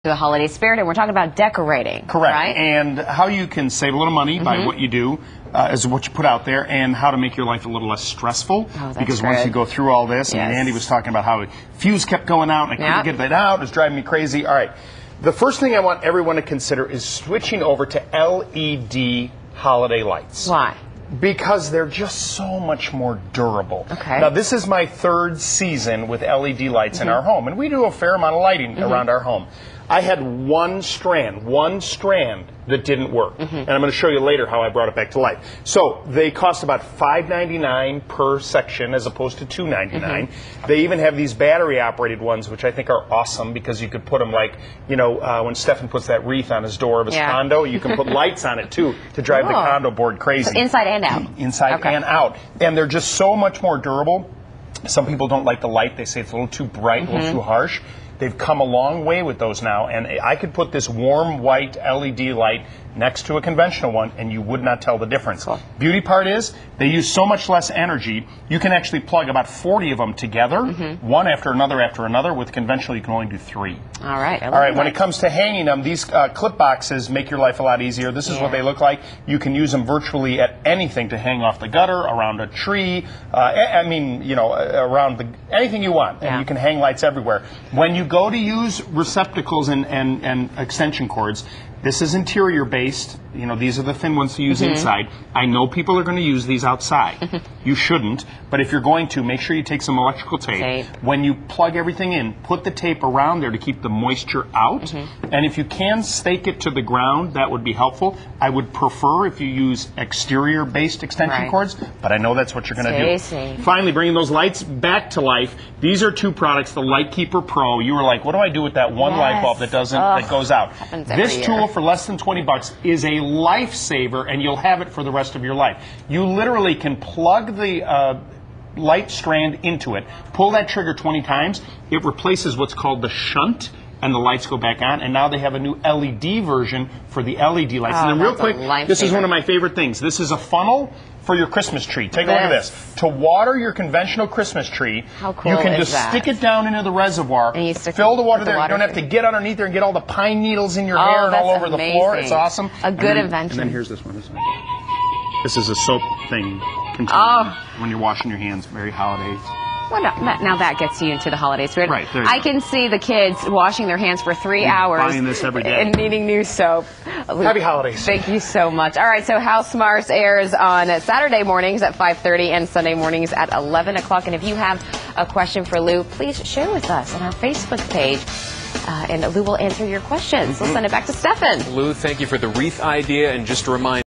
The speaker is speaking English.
The holiday spirit, and we're talking about decorating. Correct. Right? And how you can save a little money by what you do is what you put out there, and how to make your life a little less stressful. Because once you go through all this, and Andy was talking about how fuse kept going out, and I couldn't get that out, it was driving me crazy. All right. The first thing I want everyone to consider is switching over to LED holiday lights. Why? Because they're just so much more durable. Okay. Now, this is my third season with LED lights in our home, and we do a fair amount of lighting around our home. I had one strand that didn't work. And I'm going to show you later how I brought it back to life. So they cost about $5.99 per section as opposed to $2.99. They even have these battery-operated ones, which I think are awesome because you could put them like, you know, when Stefan puts that wreath on his door of his condo, you can put lights on it too to drive the condo board crazy. So inside and out. Inside and out. And they're just so much more durable. Some people don't like the light. They say it's a little too bright, a little too harsh. They've come a long way with those now, and I could put this warm white LED light next to a conventional one, and you would not tell the difference. Cool. Beauty part is, they use so much less energy, you can actually plug about 40 of them together, one after another. With conventional, you can only do 3. All right. All right, when it comes to hanging them, these clip boxes make your life a lot easier. This is what they look like. You can use them virtually at anything to hang off the gutter, around a tree, I mean, you know, around anything you want, and you can hang lights everywhere. When you go to use receptacles and extension cords, this is interior based. You know, these are the thin ones to use inside. I know people are going to use these outside. You shouldn't, but if you're going to, make sure you take some electrical tape. When you plug everything in, put the tape around there to keep the moisture out. And if you can stake it to the ground, that would be helpful. I would prefer if you use exterior based extension cords, but I know that's what you're going to do. Finally, bringing those lights back to life. These are 2 products, the LightKeeperPro. You were like, what do I do with that one light bulb that doesn't that goes out? This tool for less than $20 is a lifesaver, and you'll have it for the rest of your life. You literally can plug the light strand into it, pull that trigger 20 times, it replaces what's called the shunt, and the lights go back on, and now they have a new LED version for the LED lights. And then real quick, this is one of my favorite things. This is a funnel for your Christmas tree. Take a look at this. To water your conventional Christmas tree, you can just stick it down into the reservoir, and you fill the water there. You don't have to get underneath there and get all the pine needles in your hair and all over the floor. It's awesome. A good invention. And then here's this one. This is a soap thing when you're washing your hands. Very holiday. Well, now that gets you into the holiday spirit. Right, I can see the kids washing their hands for 3 hours. Buying this every day. And needing new soap. Happy holidays. Thank you so much. All right, so House Mars airs on Saturday mornings at 5:30 and Sunday mornings at 11 o'clock. And if you have a question for Lou, please share with us on our Facebook page. And Lou will answer your questions. We'll send it back to Stefan. Lou, thank you for the wreath idea. And just to remind